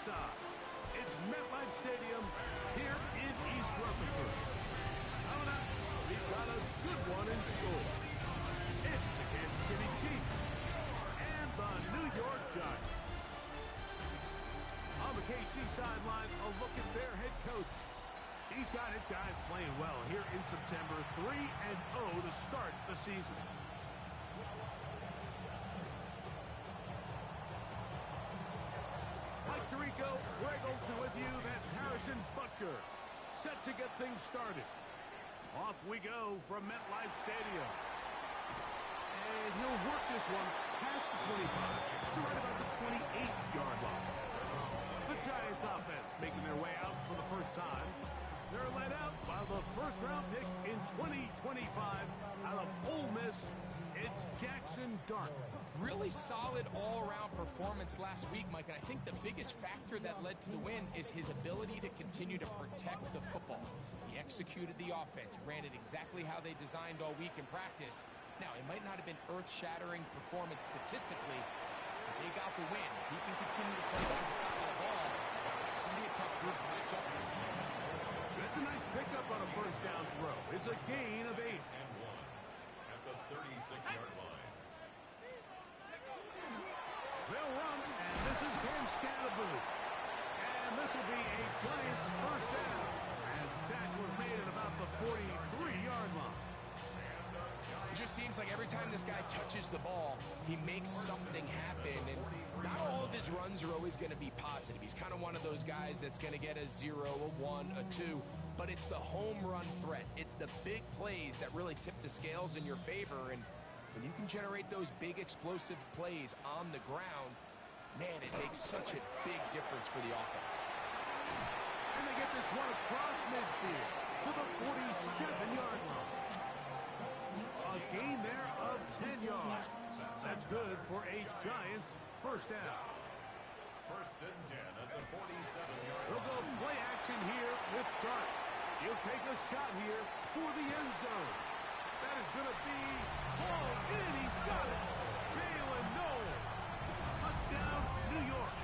side. It's MetLife Stadium here in East Rutherford. Coming up, we've got a good one in store. It's the Kansas City Chiefs and the New York Giants. On the KC sideline, a look at their head coach. He's got his guys playing well here in September, 3-0 to start the season. Mike Tirico, Greg Olson with you. That's Harrison Butker, set to get things started. Off we go from MetLife Stadium. And he'll work this one past the 25 to right about the 28-yard line. The Giants offense making their way out for the first time. They're led out by the first-round pick in 2025 out of Ole Miss. It's Jackson Dart. Really solid all-around performance last week, Mike. And I think the biggest factor that led to the win is his ability to continue to protect the football. He executed the offense, ran it exactly how they designed all week in practice. Now, it might not have been earth-shattering performance statistically, but they got the win. If he can continue to play that style of ball, it's going to be a tough group to match up with. That's a nice pickup on a first down throw. It's a gain of 8. And 1 at the 36-yard line. They'll run, and this is Cam Scatterboo. And this will be a Giants first down as the tackle was made at about the 43-yard line. It just seems like every time this guy touches the ball, he makes something happen. And not all of his runs are always going to be positive. He's kind of one of those guys that's going to get a 0, a 1, a 2. But it's the home run threat. It's the big plays that really tip the scales in your favor. And when you can generate those big explosive plays on the ground, man, it makes such a big difference for the offense. And they get this one across midfield to the 47-yard line. A gain there of 10 yards. That's good for a Giants first down. First and 10 at the 47-yard He'll go line. play action here with Dart. He'll take a shot here for the end zone. That is going to be hauled in. He's got it. Jalen Noel. Touchdown, New York.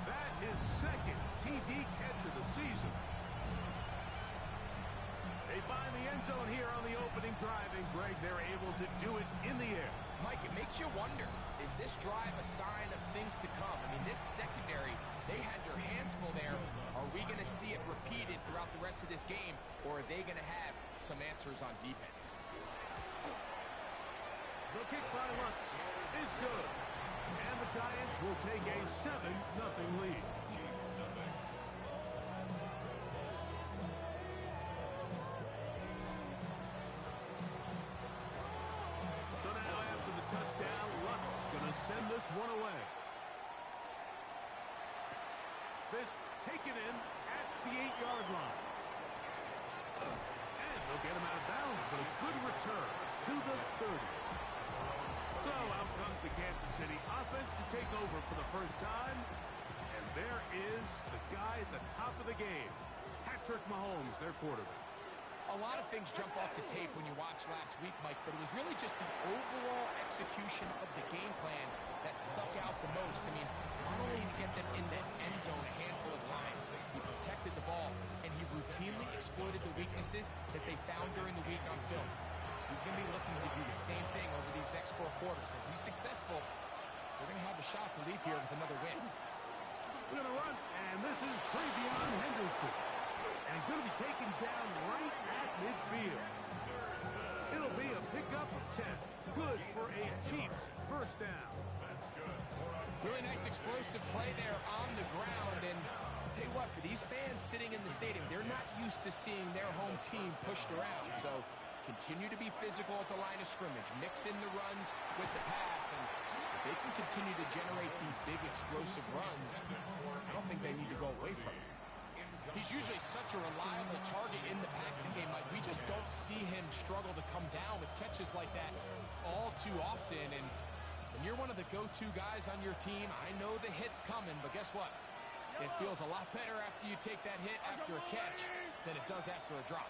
That is second TD catch of the season. They find the end zone here on the opening drive, and Greg, they're able to do it in the air. Mike, it makes you wonder, is this drive a sign of things to come? I mean, this secondary, they had their hands full there. Are we going to see it repeated throughout the rest of this game, or are they going to have some answers on defense? The kick by Lutz is good, and the Giants will take a 7-0 lead. Touchdown, Lutz going to send this one away. This taken in at the 8-yard line. And they'll get him out of bounds, but a good return to the 30. So out comes the Kansas City offense to take over for the first time. And there is the guy at the top of the game, Patrick Mahomes, their quarterback. A lot of things jump off the tape when you watch last week, Mike, but it was really just the overall execution of the game plan that stuck out the most. I mean, not only to get them in that end zone a handful of times, he protected the ball, and he routinely exploited the weaknesses that they found during the week on film. He's going to be looking to do the same thing over these next 4 quarters. If he's successful, they're going to have a shot to leave here with another win. We're going to run, and this is Travion Henderson. And he's going to be taken down right at midfield. It'll be a pickup of 10. Good for a Chiefs first down. That's good. Really nice explosive play there on the ground. And I'll tell you what, for these fans sitting in the stadium, they're not used to seeing their home team pushed around. So continue to be physical at the line of scrimmage. Mix in the runs with the pass. And if they can continue to generate these big explosive runs, I don't think they need to go away from it. He's usually such a reliable target in the passing game. Like, we just don't see him struggle to come down with catches like that all too often. And when you're one of the go-to guys on your team, I know the hit's coming, but guess what? It feels a lot better after you take that hit after a catch than it does after a drop.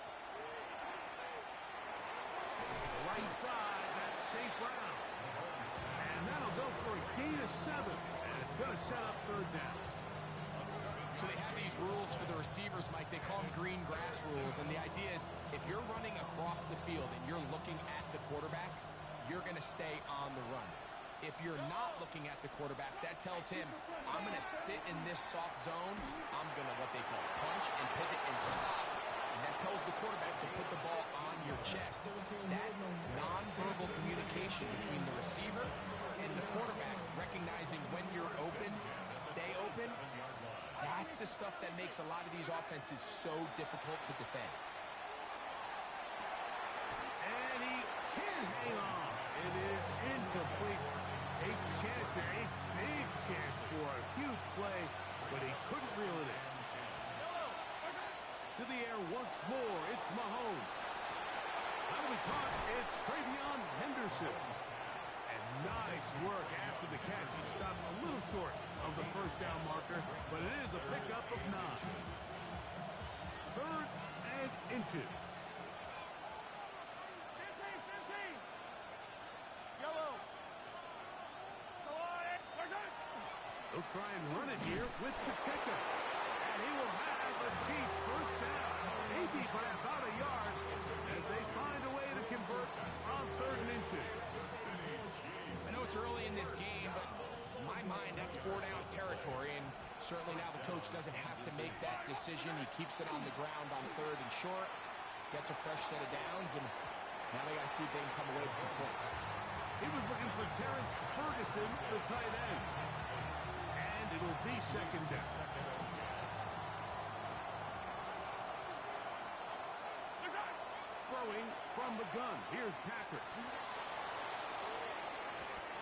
Right side, that's St. Brown. And that'll go for a gain of 7. And it's going to set up third down. So they have these rules for the receivers, Mike. They call them green grass rules. And the idea is if you're running across the field and you're looking at the quarterback, you're going to stay on the run. If you're not looking at the quarterback, that tells him, I'm going to sit in this soft zone. I'm going to, what they call, punch and pivot and stop. And that tells the quarterback to put the ball on your chest. That nonverbal communication between the receiver and the quarterback, recognizing when you're open, stay open, that's the stuff that makes a lot of these offenses so difficult to defend. And he can hang on. It is incomplete. A chance, a big chance for a huge play, but he couldn't reel it in. To the air once more, it's Mahomes. That'll be caught. It's Travion Henderson. And nice work after the catch. He stopped a little short of the first down marker, but it is a pickup of 9. 3rd and inches. 15. Yellow. They'll try and run it here with the kicker. And he will have a Chiefs first down. Maybe by about a yard as they find a way to convert on 3rd and inches. I know it's early in this game, but in my mind, that's 4-down territory. And certainly now the coach doesn't have to make that decision. He keeps it on the ground on 3rd and short, gets a fresh set of downs, and now they got to see if they can come away with some points. He was looking for Terrence Ferguson, the tight end. And it'll be 2nd down. Throwing from the gun. Here's Patrick.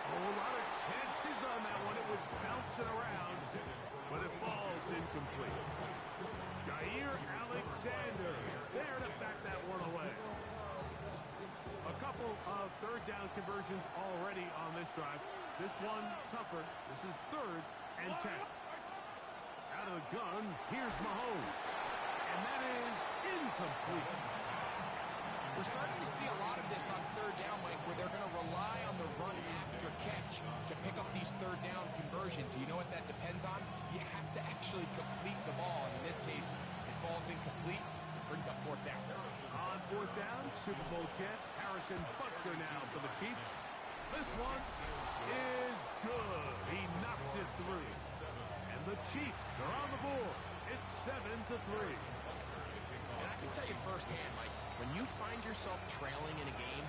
Oh, a lot of chances on that one. It was bouncing around, but it falls incomplete. Jair Alexander is there to back that one away. A couple of 3rd down conversions already on this drive. This one tougher. This is 3rd and 10. Out of the gun, here's Mahomes. And that is incomplete. We're starting to see a lot of this on 3rd down, Mike, where they're going to rely on the run after catch to pick up these 3rd down conversions. You know what that depends on? You have to actually complete the ball. And in this case, it falls incomplete, brings up 4th down. On 4th down, Super Bowl champ Harrison Butker now for the Chiefs. This one is good. He knocks it through. And the Chiefs are on the board. It's 7-3. And I can tell you firsthand, Mike, when you find yourself trailing in a game,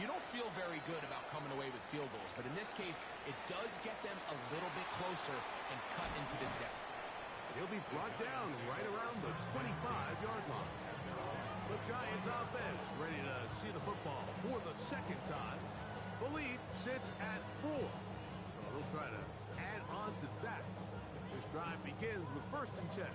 you don't feel very good about coming away with field goals. But in this case, it does get them a little bit closer and cut into this deficit. He'll be brought down right around the 25-yard line. The Giants offense ready to see the football for the 2nd time. The lead sits at 4. So they'll try to add on to that. This drive begins with 1st and 10.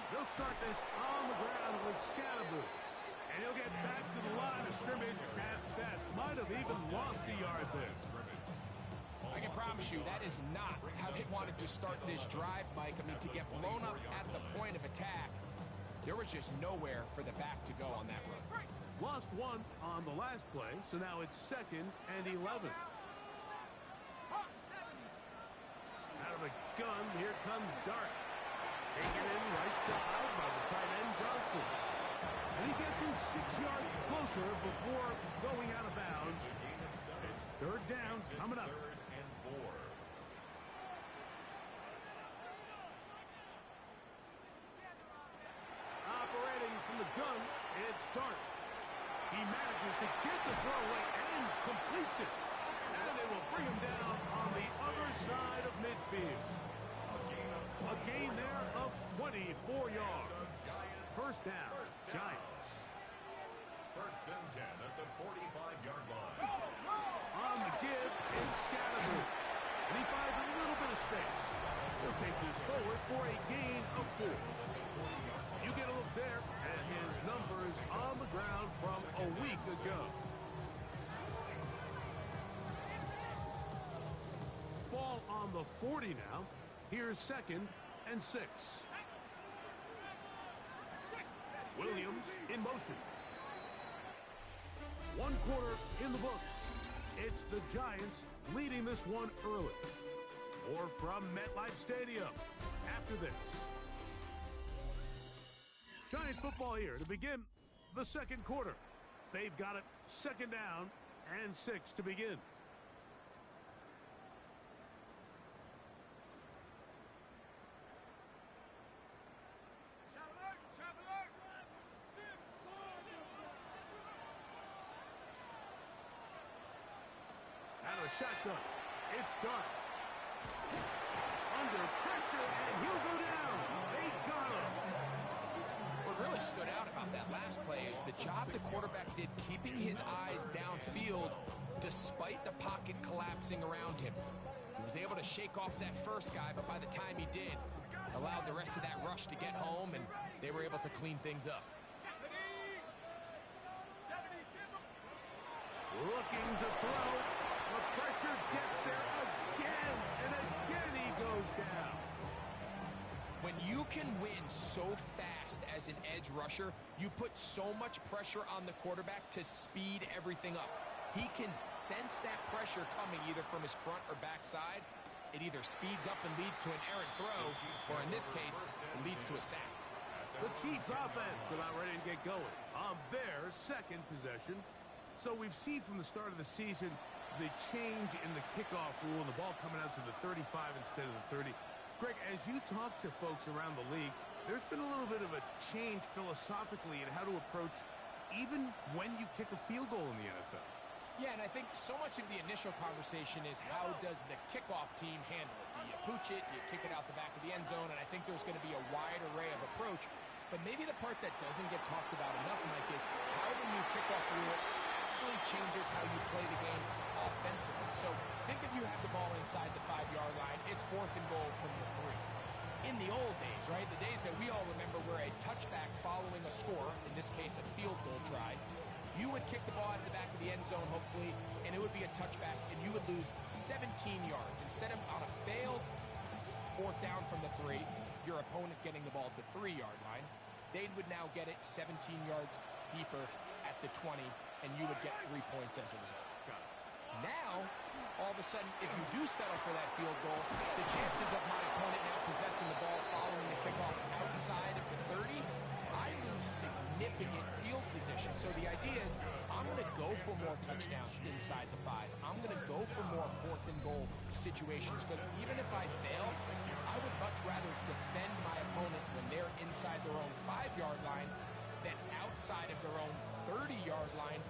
They'll start this on the ground with Scalaboo. And he'll get back to the line of scrimmage at best. Might have even lost a yard there. I can promise you that is not how they wanted to start this drive, Mike. I mean, to get blown up at the point of attack, there was just nowhere for the back to go on that run. Lost 1 on the last play, so now it's 2nd and 11. Out of a gun, here comes Dart. Taken in right side by the tight end Johnson. And he gets him 6 yards closer before going out of bounds. It's 3rd down coming up. 3rd and 4. Operating from the gun, it's Dart. He manages to get the throw away and completes it. And they will bring him down on the other side of midfield. A gain there of 24 yards. 1st down, Giants. 1st and 10 at the 45-yard line. On the give, it's Scalaboo. And he finds a little bit of space. He'll take this forward for a gain of 4. You get a look there at his numbers on the ground from a week ago. Ball on the 40 now. Here's 2nd and 6. Williams in motion. 1 quarter in the books. It's the Giants leading this one early. Or from MetLife Stadium after this. Giants football here to begin the second quarter. They've got it 2nd down and 6 to begin. Out of the shotgun. It's Dark. Under pressure, and he'll go down. They got him. What really stood out about that last play is the job the quarterback did keeping his eyes downfield despite the pocket collapsing around him. He was able to shake off that first guy, but by the time he did, allowed the rest of that rush to get home, and they were able to clean things up. Looking to throw. The pressure gets there again, and again he goes down. When you can win so fast as an edge rusher, you put so much pressure on the quarterback to speed everything up. He can sense that pressure coming either from his front or back side. It either speeds up and leads to an errant throw, or in this case, it leads to a sack. The Chiefs offense about ready to get going on their second possession. So we've seen from the start of the season the change in the kickoff rule and the ball coming out to the 35 instead of the 30. Greg, as you talk to folks around the league, there's been a little bit of a change philosophically in how to approach even when you kick a field goal in the NFL. Yeah, and I think so much of the initial conversation is how does the kickoff team handle it? Do you pooch it? Do you kick it out the back of the end zone? And I think there's going to be a wide array of approach. But maybe the part that doesn't get talked about enough, Mike, is how the new kickoff rule actually changes how you play the game offensively. So think if you have the ball inside the 5-yard line, it's 4th and goal from the 3. In the old days, right, the days that we all remember were a touchback following a score, in this case a field goal try, you would kick the ball out of the back of the end zone, hopefully, and it would be a touchback, and you would lose 17 yards. Instead of on a failed 4th down from the 3, your opponent getting the ball at the 3-yard line, they would now get it 17 yards deeper at the 20, and you would get 3 points as a result. Now, all of a sudden, if you do settle for that field goal, the chances of my opponent now possessing the ball following the kickoff outside of the 30, I lose significant field position. So the idea is I'm going to go for more touchdowns inside the 5. I'm going to go for more 4th and goal situations because even if I fail, I would much rather defend my opponent when they're inside their own 5-yard line than outside of their own 30-yard line,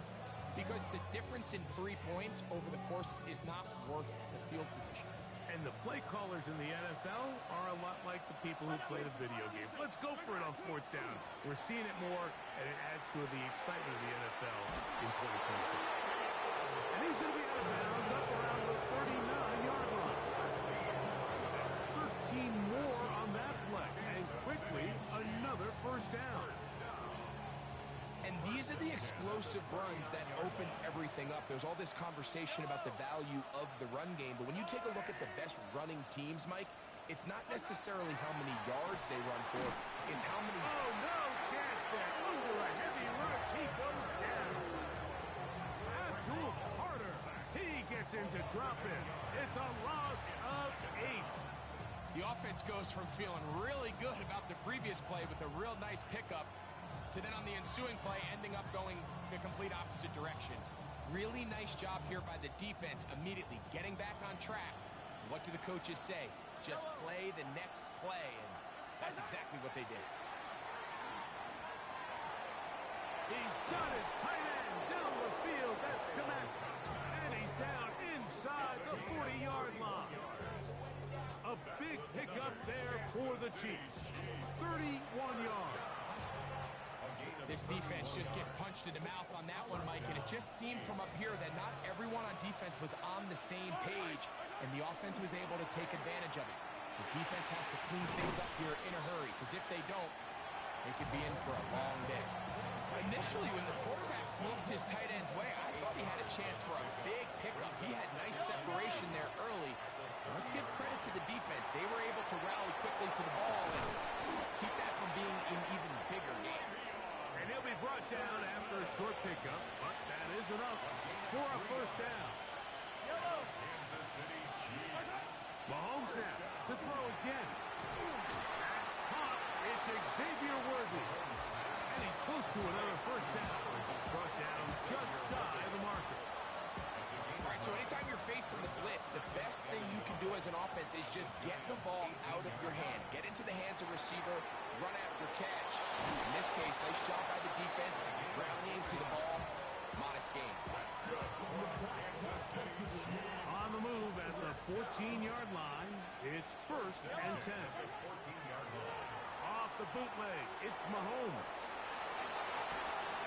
because the difference in 3 points over the course is not worth the field position. And the play callers in the NFL are a lot like the people who play the video games. Let's go for it on 4th down. We're seeing it more, and it adds to the excitement of the NFL in 2024. And he's going to be out of bounds up around the 39-yard line. That's 13 more on that play. And quickly, another 1st down. And these are the explosive runs that open everything up. There's all this conversation about the value of the run game, but when you take a look at the best running teams, Mike, it's not necessarily how many yards they run for, it's how many... Oh, no chance there. Under a heavy rush, he goes down. Abdul Carter, he gets into drop-in. It's a loss of 8. The offense goes from feeling really good about the previous play with a real nice pickup to then on the ensuing play ending up going the complete opposite direction. Really nice job here by the defense, immediately getting back on track. What do the coaches say? Just play the next play, and that's exactly what they did. He's got his tight end down the field. That's Komet. And he's down inside the 40-yard line. A big pickup there for the Chiefs. 31 yards. This defense just gets punched in the mouth on that one, Mike, and it just seemed from up here that not everyone on defense was on the same page, and the offense was able to take advantage of it. The defense has to clean things up here in a hurry, because if they don't, they could be in for a long day. Initially, when the quarterback moved his tight end's way, I thought he had a chance for a big pickup. He had nice separation there early. Let's give credit to the defense. They were able to rally quickly to the ball and keep that from being an even bigger game. Xavier Worthy. And he's close to another first down. He's brought down just shy of the marker. All right, so anytime you're facing the blitz, the best thing you can do as an offense is just get the ball out of your hand. Get into the hands of receiver, run after catch. In this case, nice job by the defense, rallying to the ball. Modest gain. On the move at the 14-yard line, it's 1st and 10. Off the bootleg, it's Mahomes.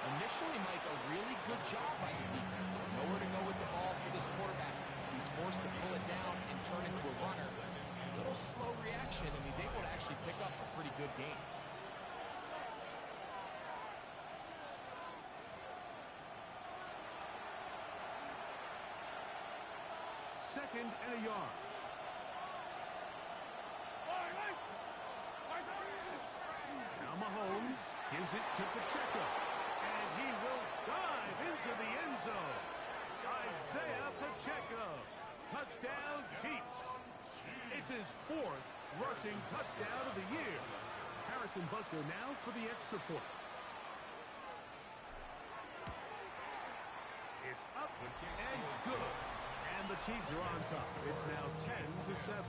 Initially, Mike, a really good job by the defense. Nowhere to go with the ball for this quarterback. He's forced to pull it down and turn into a runner. A little slow reaction, and he's able to actually pick up a pretty good gain. Second and a yard. Now Mahomes gives it to Pacheco. And he will dive into the end zone. Isaiah Pacheco. Touchdown, Chiefs. It's his 4th rushing touchdown of the year. Harrison Butker now for the extra point. It's up and good. And the Chiefs are on top. It's now 10-7.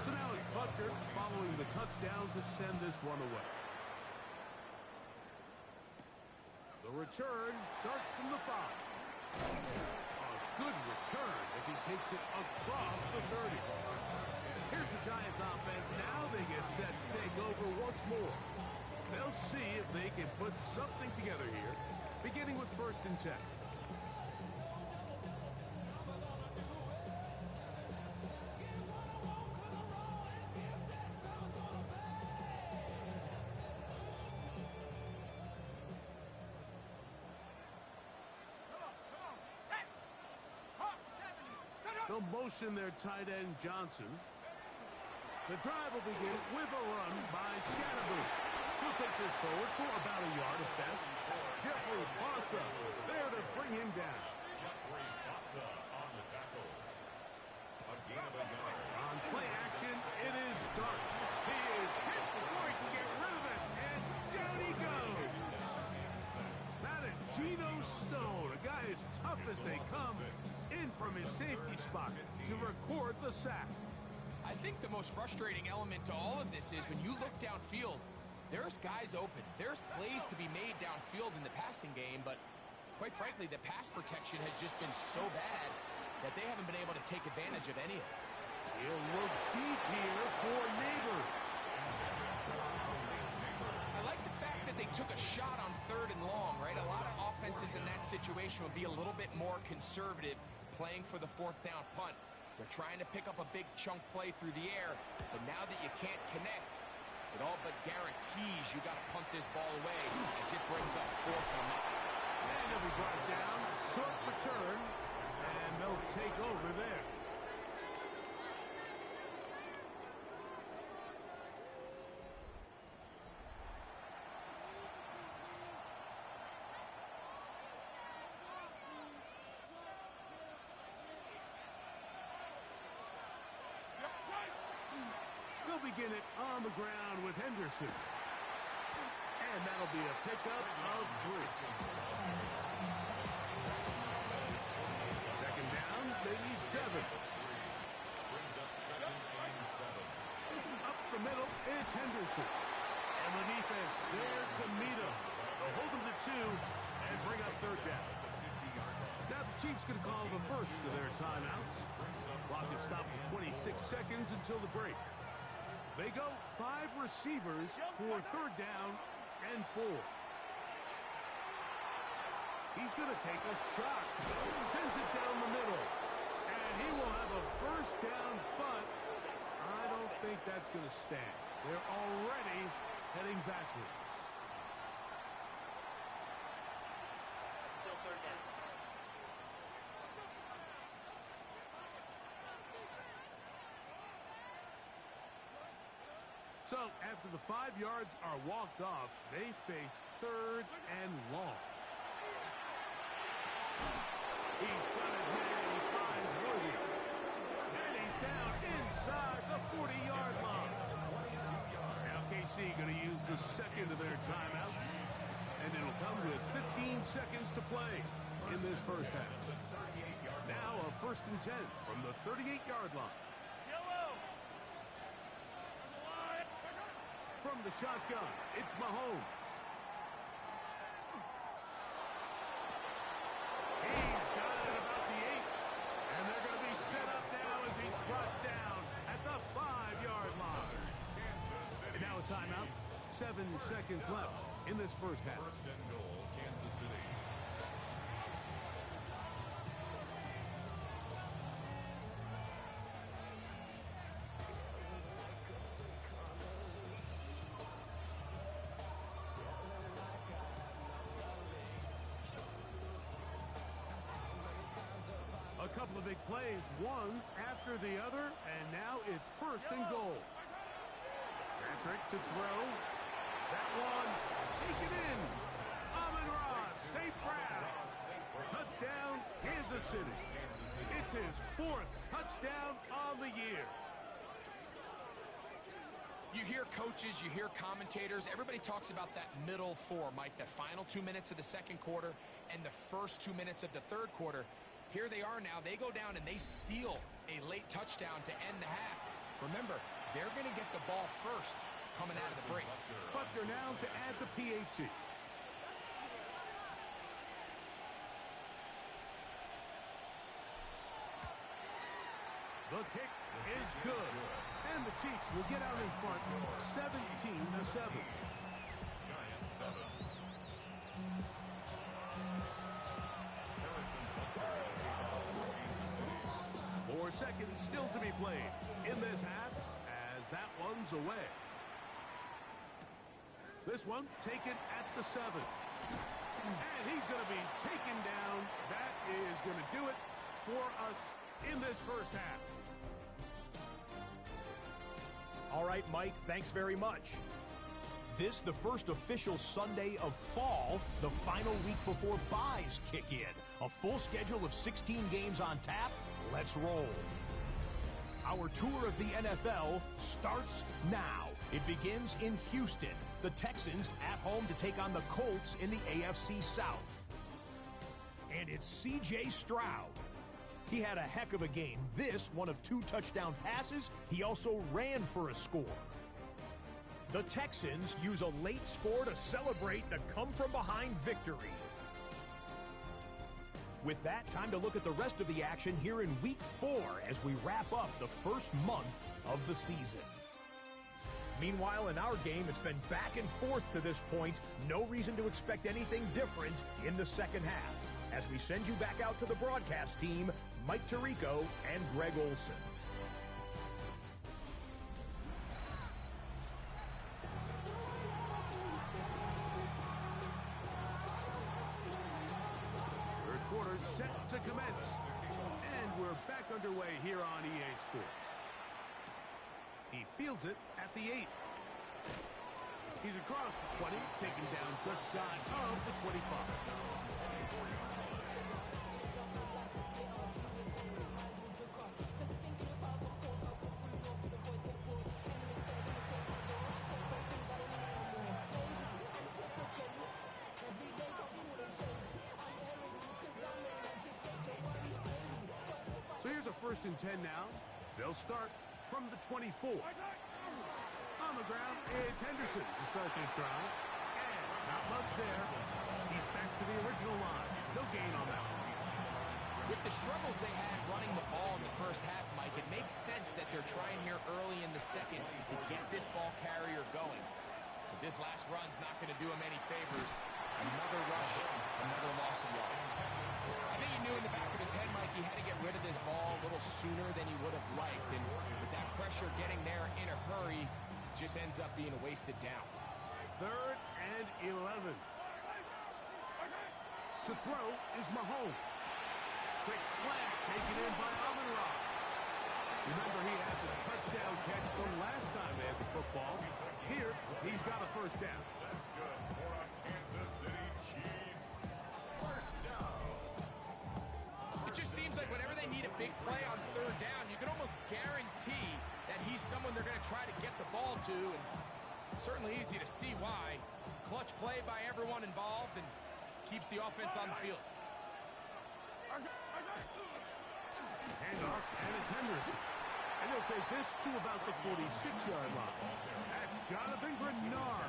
So now it's Butker following the touchdown to send this one away. The return starts from the 5. A good return as he takes it across the 30. Here's the Giants offense. Now they get set to take over once more. They'll see if they can put something together here, beginning with 1st and 10. They'll motion their tight end Johnson. The drive will begin with a run by Scatterboot. He'll take this forward for about a yard at best. Jeffrey Bossa there to bring him down. Jeffrey Bossa on the tackle. A gain of a yard. On play action, it is Dart. He is hit before he can get rid of it, and down he goes. That is Geno Stone, a guy as tough as they come, in from his safety spot to record the sack. I think the most frustrating element to all of this is when you look downfield, there's guys open. There's plays to be made downfield in the passing game, but quite frankly, the pass protection has just been so bad that they haven't been able to take advantage of any of it. He'll look deep here for Neighbors. I like the fact that they took a shot on 3rd and long, right? A lot of offenses in that situation would be a little bit more conservative playing for the 4th down punt. They're trying to pick up a big chunk play through the air, but now that you can't connect, it all but guarantees you got to punt this ball away as it brings up 4th and 9. And he'll be brought down, short return, and they'll take over there. They'll begin it on the ground with Henderson. And that'll be a pickup of 3. Second down, they need 7. Brings up 2nd and 7. Up the middle, it's Henderson. And the defense there to meet him. They'll hold him to 2 and bring up 3rd down. Now the Chiefs can call the first of their timeouts. Clock is stopped for 26 seconds until the break. They go 5 receivers for 3rd down and 4. He's going to take a shot. Sends it down the middle. And he will have a 1st down, but I don't think that's going to stand. They're already heading backwards. Still 3rd down. So, after the 5 yards are walked off, they face 3rd and long. He's got his man, he finds Worthy. the second of their timeouts. And it'll come with 15 seconds to play in this first half. Now a 1st and 10 from the 38-yard line. From the shotgun, it's Mahomes. He's got it about the 8. And they're going to be set up now as he's brought down at the 5-yard line. And now a timeout. 7 seconds left in this first half. First and goal, Kansas City. A couple of big plays, one after the other, and now it's 1st and goal. Patrick to throw. That one taken in. Amon-Ra, safe grab. Touchdown, Kansas City. It's his 4th touchdown on the year. You hear coaches, you hear commentators, everybody talks about that middle 4, Mike, the final 2 minutes of the second quarter and the first 2 minutes of the third quarter. Here they are now. They go down and they steal a late touchdown to end the half. Remember, they're going to get the ball first coming out of the break. Butker now to add the PAT. The kick is good. And the Chiefs will get out in front 17-7. Giants 7. 4 seconds still to be played in this half as that one's away. This one taken at the 7. And he's going to be taken down. That is going to do it for us in this first half. All right, Mike, thanks very much. This, the first official Sunday of fall, the final week before byes kick in. A full schedule of 16 games on tap. Let's roll. Our tour of the NFL starts now. It begins in Houston. The Texans at home to take on the Colts in the AFC South. And it's C.J. Stroud. He had a heck of a game. This, one of 2 touchdown passes. He also ran for a score. The Texans use a late score to celebrate the come-from-behind victory. With that, time to look at the rest of the action here in Week 4 as we wrap up the first month of the season. Meanwhile, in our game, it's been back and forth to this point. No reason to expect anything different in the second half. As we send you back out to the broadcast team, Mike Tirico and Greg Olson. Third quarter set to commence. And we're back underway here on EA Sports. He fields it at the 8. He's across the 20, taken down just shy of the 25. So here's a 1st and 10 now. They'll start from the 24. On the ground, it's Henderson to start this drive. And not much there. He's back to the original line. No gain on that one. With the struggles they had running the ball in the first half, Mike, it makes sense that they're trying here early in the second to get this ball carrier going. But this last run's not going to do him any favors. Another rush, another loss of yards. I think he knew in the back of his head, Mike, he had to get rid of this ball a little sooner than he would have liked. And with that pressure getting there in a hurry, just ends up being a wasted down. 3rd and 11. To throw is Mahomes. Quick slant taken in by Amon-Ra. Remember, he had the touchdown catch the last time they had the football. Here, he's got a 1st down. That's good for a Kansas City Chiefs. 1st down. It just seems like whenever they need a big play on 3rd down, you can almost guarantee that he's someone they're going to try to get the ball to. And Certainly easy to see why. Clutch play by everyone involved and keeps the offense on the field. Handoff, and it's Henderson. And he'll take this to about the 46-yard line. That's Jonathan Grenard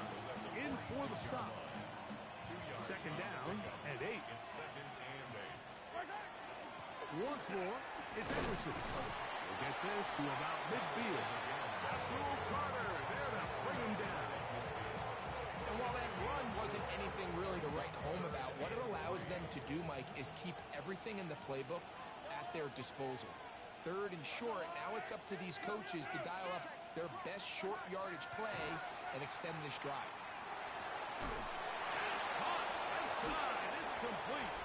in for the stop. Second down and 8. Once more, it's Henderson. We'll get this to about midfield. Abdul Carter there to bring him down. And while that run wasn't anything really to write home about, what it allows them to do, Mike, is keep everything in the playbook at their disposal. Third and short, now it's up to these coaches to dial up their best short yardage play and extend this drive. Caught outside, it's complete.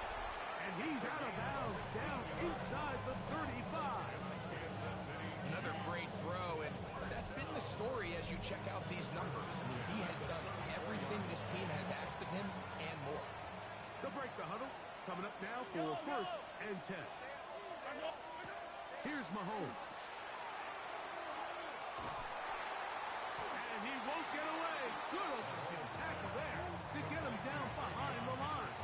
And he's out of bounds, down inside the 35. Another great throw, and that's been the story as you check out these numbers. I mean, he has done everything this team has asked of him and more. They'll break the huddle. Coming up now for first and 10. Here's Mahomes. And he won't get away. Good tackle there to get him down behind the line.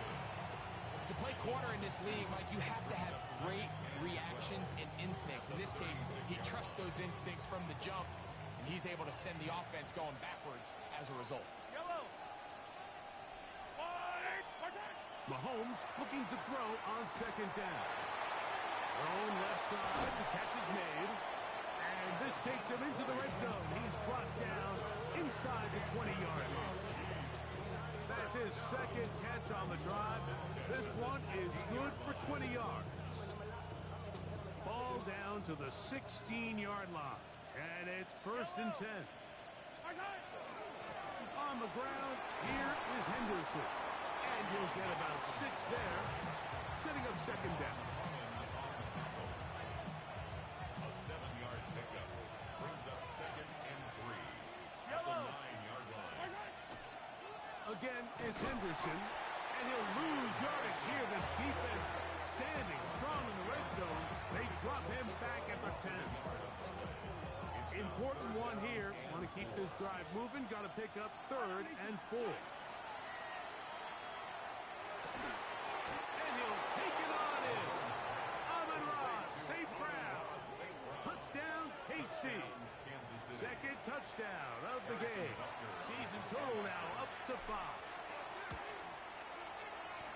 To play corner in this league, Mike, you have to have great reactions and instincts. In this case, he trusts those instincts from the jump, and he's able to send the offense going backwards as a result. Mahomes looking to throw on second down. Thrown left side, the catch is made. And this takes him into the red zone. He's brought down inside the 20-yard line. That's his second catch on the drive. This one is good for 20 yards. Ball down to the 16-yard line. And it's first and 10. On the ground, here is Henderson. And he'll get about 6 there, setting up second down. A 7-yard pickup brings up second and 3 at the 9-yard line. Again, it's Henderson, and he'll lose yardage here. The defense standing strong in the red zone. They drop him back at the 10. Important one here. Want to keep this drive moving. Got to pick up third and 4. And he'll take it on in. Amon-Ra, St. Brown. Touchdown, KC. Second touchdown of the game. Season total now up to 5.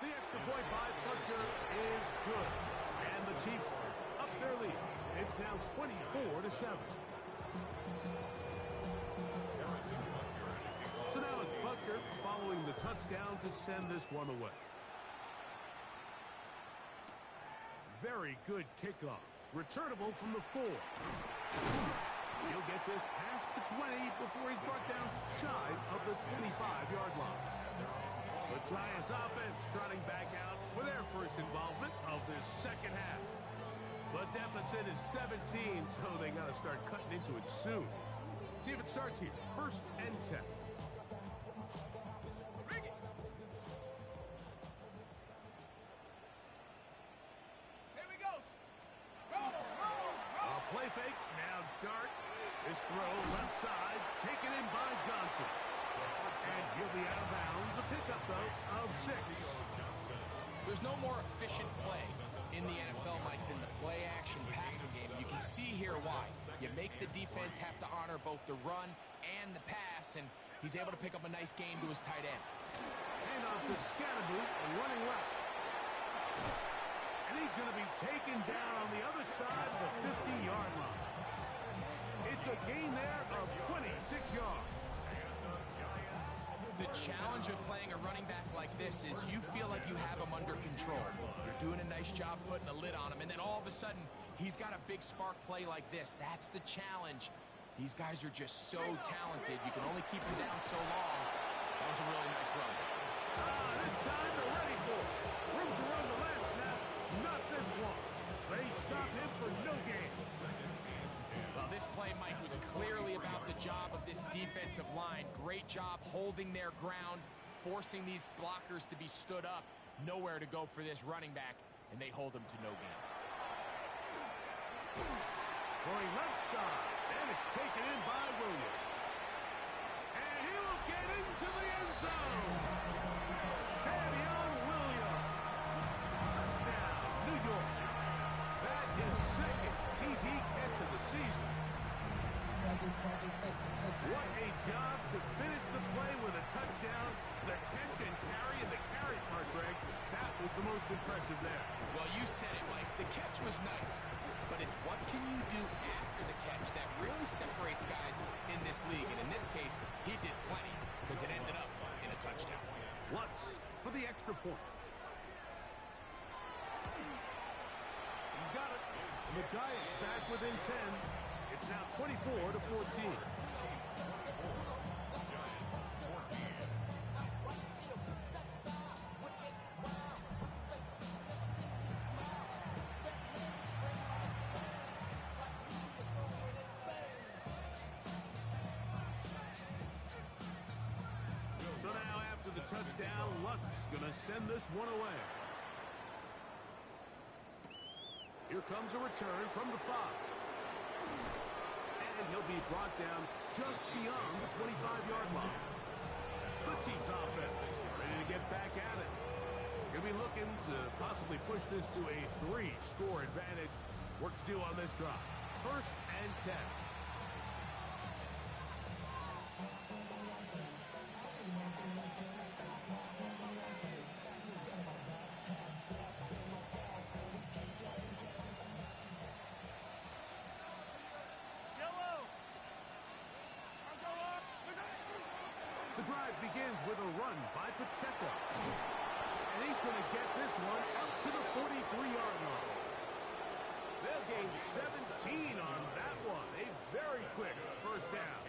The extra point by Butker is good. And the Chiefs up their lead. It's now 24-7. So now it's Butker following the touchdown to send this one away. Very good kickoff. Returnable from the 4. He'll get this past the 20 before he's brought down shy of the 25-yard line. The Giants offense trotting back out for their first involvement of this second half. The deficit is 17, so they got to start cutting into it soon. See if it starts here. First and 10. Play fake, now dart. This throw left side, taken in by Johnson. And he'll be out of bounds. A pickup, though, of 6. There's no more efficient play in the NFL, Mike, than the play-action passing game. You can see here why. You make the defense have to honor both the run and the pass, and he's able to pick up a nice gain to his tight end. Handoff to Scatterboot, running left. And he's going to be taken down on the other side of the 50-yard line. It's a gain there of 26 yards. The challenge of playing a running back like this is you feel like you have him under control. You're doing a nice job putting a lid on him, and then all of a sudden, he's got a big spark play like this. That's the challenge. These guys are just so talented. You can only keep them down so long. That was a really nice run. This time they're ready for it. Room to run the last snap. Not this one. They stop him for no gain. Well, this play, Mike, was clearly about the job of this defensive line. Great job holding their ground, forcing these blockers to be stood up. Nowhere to go for this running back, and they hold him to no gain. Going left side, and it's taken in by Williams. And he'll get into the end zone. Savion Williams. Touchdown, New York. That is second TD catch of the season. What a job to finish the play with a touchdown. The catch and carry and the carry part, Greg, that was the most impressive there. Well, you said it, Mike. The catch was nice, but it's what can you do after the catch that really separates guys in this league. And in this case, he did plenty because it ended up in a touchdown. Lutz for the extra point. He's got it. And the Giants back within 10. It's now 24-14. So now after the touchdown, Lutz gonna send this one away. Here comes a return from the 5. And he'll be brought down just beyond the 25-yard line. The Chiefs offense ready to get back at it. He'll be looking to possibly push this to a 3-score advantage. Work to do on this drive. 1st and 10. The drive begins with a run by Pacheco. And he's going to get this one up to the 43-yard line. They'll gain 17 on that one. A very quick first down.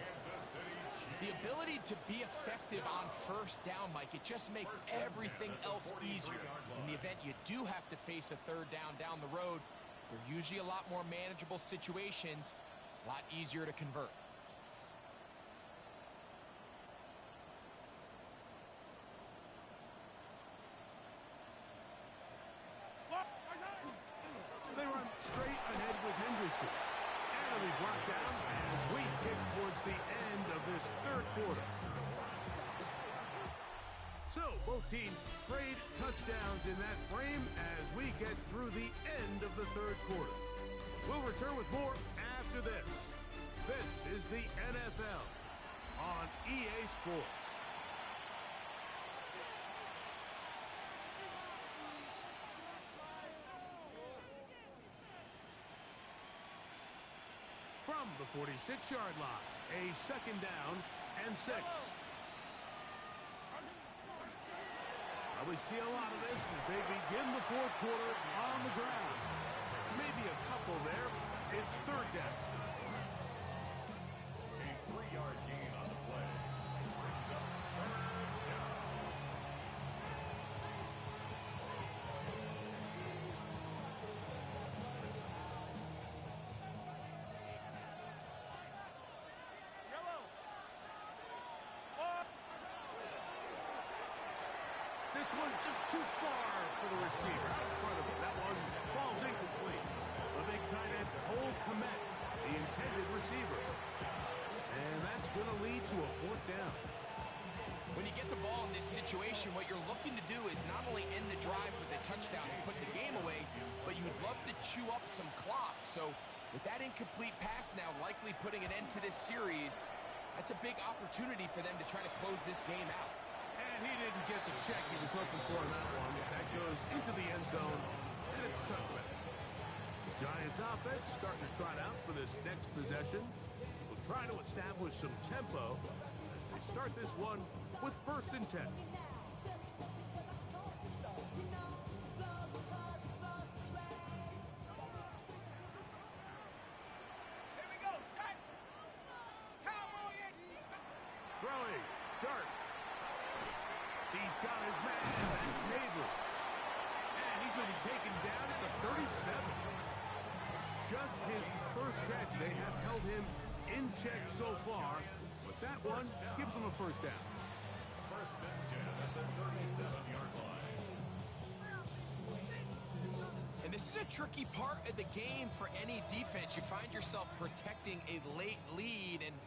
The ability to be effective on first down, Mike, it just makes everything else easier. In the event you do have to face a 3rd down down the road, they're usually a lot more manageable situations, a lot easier to convert. They run straight ahead with Henderson. And he'll be brought down as we tick towards the end of this 3rd quarter. So, both teams trade touchdowns in that frame as we get through the end of the 3rd quarter. We'll return with more after this. This is the NFL on EA Sports. From the 46-yard line, a 2nd down and 6. We see a lot of this as they begin the 4th quarter on the ground. Maybe a couple there. It's 3rd down. A 3-yard gain on the play. Brings up 3rd down. This one just too far for the receiver. Out in front of him. That one falls incomplete. The big tight end, Cole Kmet, the intended receiver. And that's going to lead to a 4th down. When you get the ball in this situation, what you're looking to do is not only end the drive with a touchdown and put the game away, but you would love to chew up some clock. So with that incomplete pass now likely putting an end to this series, that's a big opportunity for them to try to close this game out. And he didn't get the check he was looking for in that one. That goes into the end zone, and it's a touchback. Giants offense starting to trot out for this next possession. We'll try to establish some tempo as they start this one with 1st and 10. Throwing, Dart. He's got his man, that's Neighbors. And he's going to be taken down at the 37. Just his first catch. They have held him in check so far, but that one gives him a 1st down. 1st and 10 at the 37-yard line. And this is a tricky part of the game for any defense. You find yourself protecting a late lead, and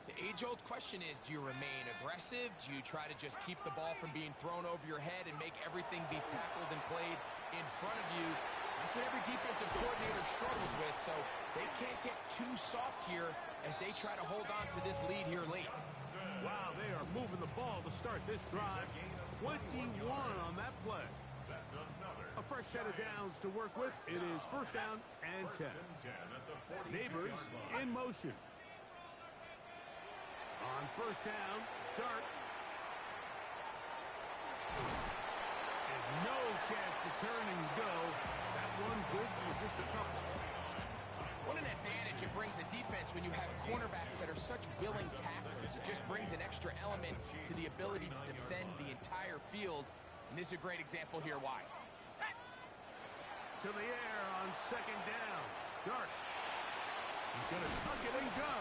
The age-old question is, do you remain aggressive? Do you try to just keep the ball from being thrown over your head and make everything be tackled and played in front of you? That's what every defensive coordinator struggles with, so they can't get too soft here as they try to hold on to this lead here late. Wow, they are moving the ball to start this drive. 21 on that play. That's another. A fresh set of downs to work with. It is first down and 10. At the 42-yard Neighbors line. in motion. On first down, Dart. And no chance to turn and go. That one good for just a couple. What an advantage it brings a defense when you have cornerbacks that are such willing tacklers. It just brings an extra element to the ability to defend the entire field. And this is a great example here why. To the air on second down. Dart. He's going to tuck it and go.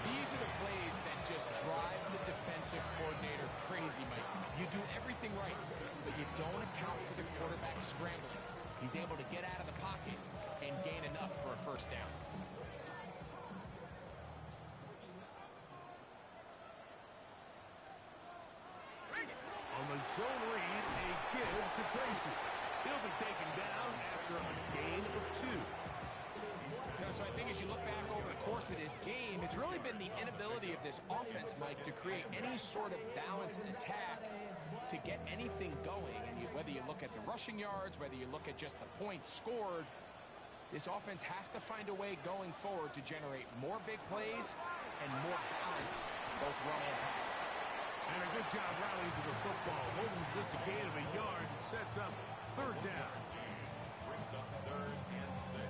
These are the plays that just drive the defensive coordinator crazy, Mike. You do everything right, but you don't account for the quarterback scrambling. He's able to get out of the pocket and gain enough for a first down. On the zone read, a give to Tracy. He'll be taken down after a gain of 2. So I think as you look back over the course of this game, it's really been the inability of this offense, Mike, to create any sort of balanced attack to get anything going. And whether you look at the rushing yards, whether you look at just the points scored, this offense has to find a way going forward to generate more big plays and more balance, both run and pass. And a good job rallying to the football. Holding just a gain of a yard and sets up third down. Brings up third and 6.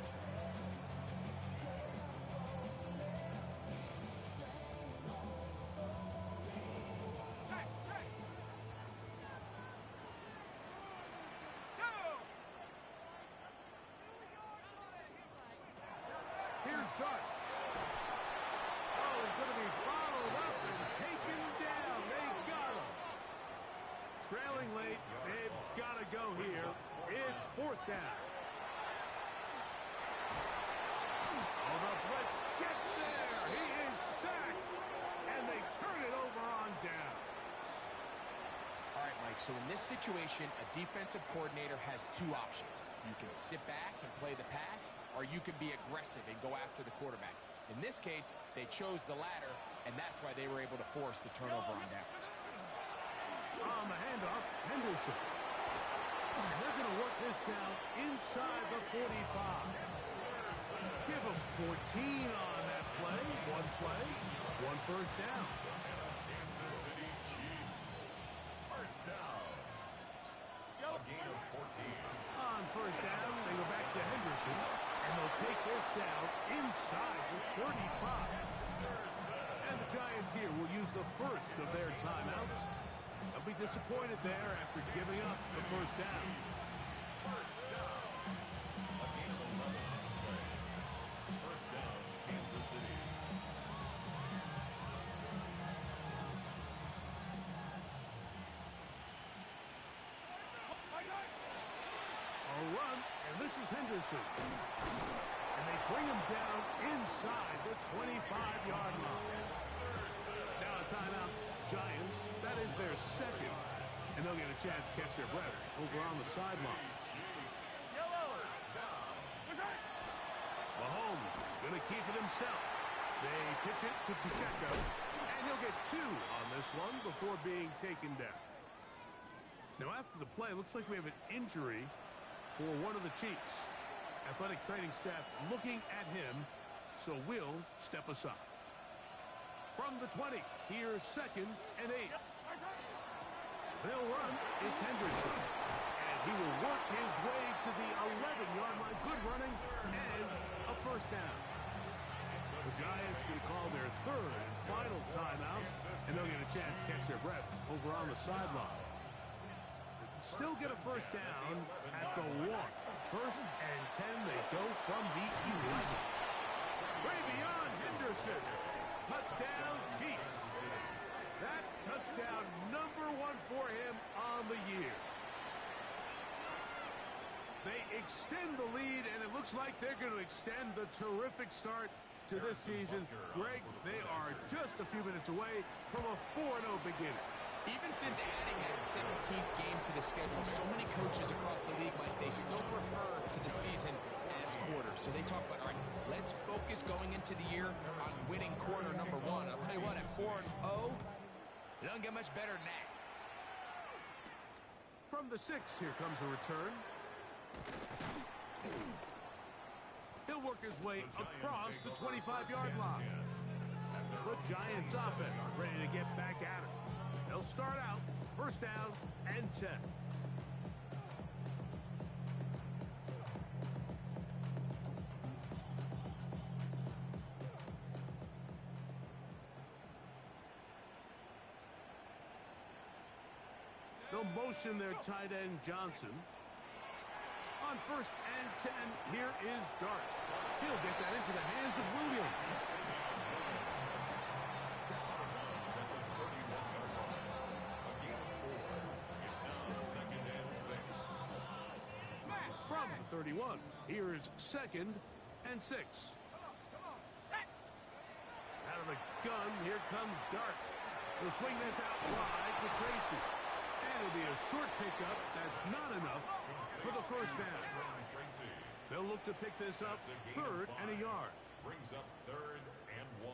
Here's Dart. Oh, he's going to be followed up and taken down. They got him. Trailing late. They've got to go here. It's fourth down. Oh, the blitz gets there. He is sacked. And they turn it over on down. All right, Mike, so in this situation, a defensive coordinator has two options. You can sit back and play the pass, or you can be aggressive and go after the quarterback. In this case, they chose the latter, and that's why they were able to force the turnover on downs. On the handoff, Henderson. They're going to work this down inside the 45. Give them 14 on that play. One play, one first down. Kansas City Chiefs. First down. A gain of 14. On first down, they go back to Henderson, and they'll take this down inside the 35. And the Giants here will use the first of their timeouts. They'll be disappointed there after giving up the first down. First down. A gain of 11 on the play. First down, Kansas City. A run, and this is Henderson. And they bring him down inside the 25-yard line. Now a timeout. Giants, that is their second. And they'll get a chance to catch their breath over on the sideline. Mahomes going to keep it himself. They pitch it to Pacheco. And he'll get 2 on this one before being taken down. Now after the play, looks like we have an injury for one of the Chiefs. Athletic training staff looking at him, so we'll step aside. From the 20, here's second and 8. They'll run. It's Henderson. And he will work his way to the 11-yard line. Good running and a first down. The Giants going to call their third and final timeout, and they'll get a chance to catch their breath over on the sideline. Still get a first down at the 1. First and 10, they go from the 11. Way beyond Henderson. Touchdown, Chiefs. That touchdown number 1 for him on the year. They extend the lead, and it looks like they're going to extend the terrific start to this season. Greg, they are just a few minutes away from a 4-0 beginning. Even since adding that 17th game to the schedule, so many coaches across the league, Mike, they still refer to the season as quarters. So they talk about, all right, let's focus going into the year on winning quarter number 1. I'll tell you what, at 4-0, it doesn't get much better than that. From the 6, here comes a return. He'll work his way across the 25-yard line. The Giants offense ready to get back at it. They'll start out first down and 10. They'll motion their tight end Johnson. On first and 10, here is Dart. He'll get that into the hands of Williams. From the 31, here is second and 6. Out of the gun, here comes Dart. He'll swing this out wide to Tracy. And it'll be a short pickup. That's not enough for the first down. They'll look to pick this up third and a yard. Brings up third and 1.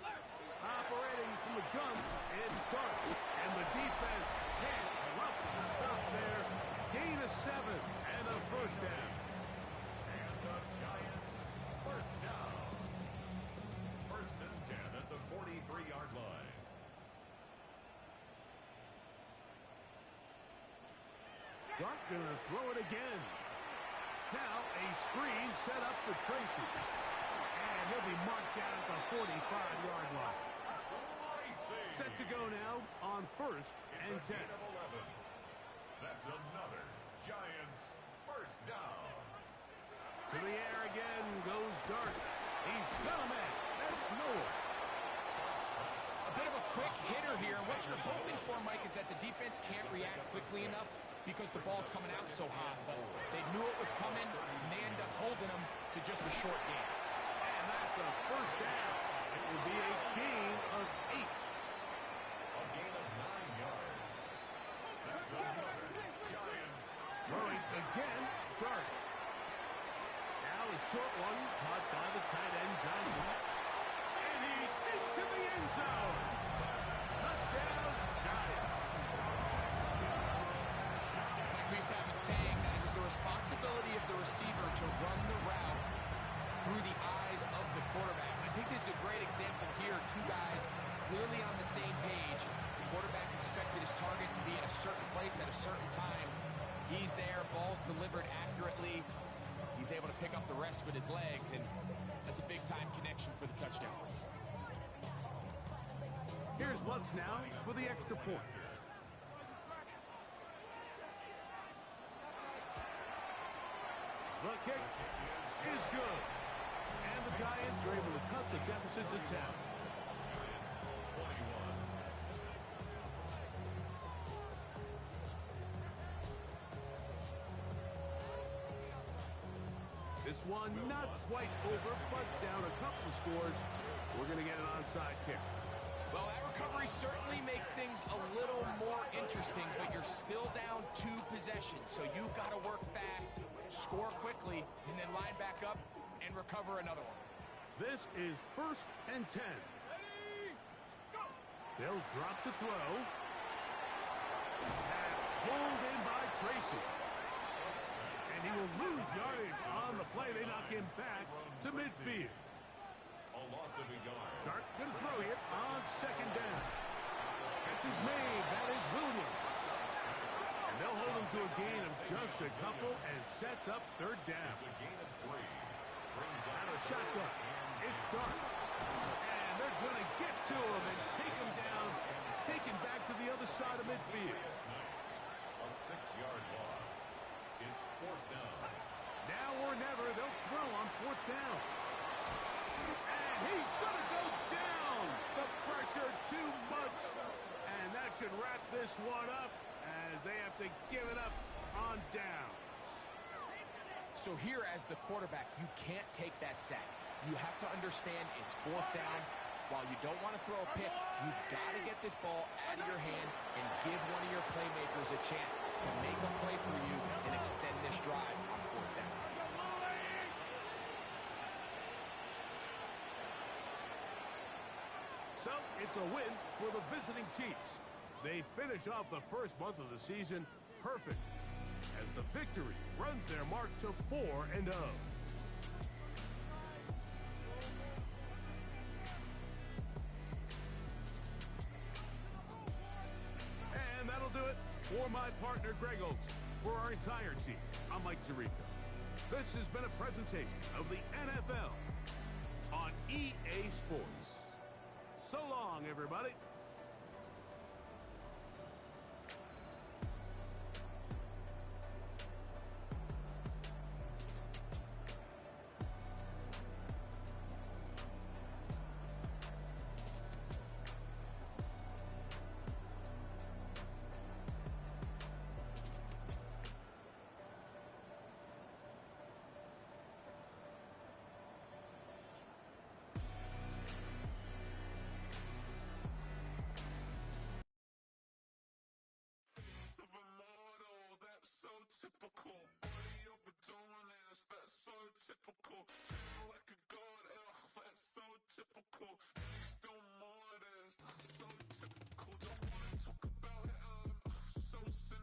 Operating from the gun, it's Dart. And the defense can't come up with a stop there. Gain of 7 and a first down. And the Giants first down. First and 10 at the 43-yard line. Dart gonna throw it again. Now a screen set up for Tracy. And he'll be marked down at the 45-yard line. Set to go now on first and 10. That's another Giants first down. To the air again goes Dart. He's got a man. That's Noah. A bit of a quick hitter here. What you're hoping for, Mike, is that the defense can't react quickly enough because the ball's coming out so hot. But they knew it was coming, and they end up holding them to just a short game. And that's a first down. It will be a gain of 8. A gain of 9 yards. That's another Giants. Throwing again, Dart. Now a short one caught by the tight end Johnson. And he's into the end zone. Touchdown, Giants. Mike, we used to have a saying that it was the responsibility of the receiver to run the route through the eyes of the quarterback. I think this is a great example here. Two guys clearly on the same page. The quarterback expected his target to be in a certain place at a certain time. He's there, ball's delivered accurately. He's able to pick up the rest with his legs, and that's a big-time connection for the touchdown. Here's Lutz now for the extra point. The kick is good. And the Giants are able to cut the deficit to 10. This one not quite over, but down a couple of scores. We're going to get an onside kick. Well, that recovery certainly makes things a little more interesting, but you're still down 2 possessions, so you've got to work fast, score quickly, and then line back up and recover another one. This is first and 10. They'll drop to throw. Pass pulled in by Tracy. And he will lose yardage on the play. They knock him back to midfield. A loss of a yard. Dart gonna throw here on second down. Catch is made. That is Williams. And they'll hold him to a gain of just a couple and sets up third down. It's a gain of 3. Brings Out up of shotgun. It's Dart. And they're gonna get to him and take him down. Take him back to the other side of midfield. a 6-yard loss. It's 4th down. Now or never, they'll throw on 4th down. And he's going to go down. The pressure too much. And that should wrap this one up as they have to give it up on downs. So here as the quarterback, you can't take that sack. You have to understand it's fourth down. While you don't want to throw a pick, you've got to get this ball out of your hand and give one of your playmakers a chance to make a play for you and extend this drive on fourth down. So it's a win for the visiting Chiefs. They finish off the first month of the season perfect as the victory runs their mark to 4-0. And that'll do it for my partner, Greg Olson. For our entire team, I'm Mike Tirico. This has been a presentation of the NFL on EA Sports. So long, everybody. Typical, body overdoing it, that's so typical. Treat like a god, that's so typical.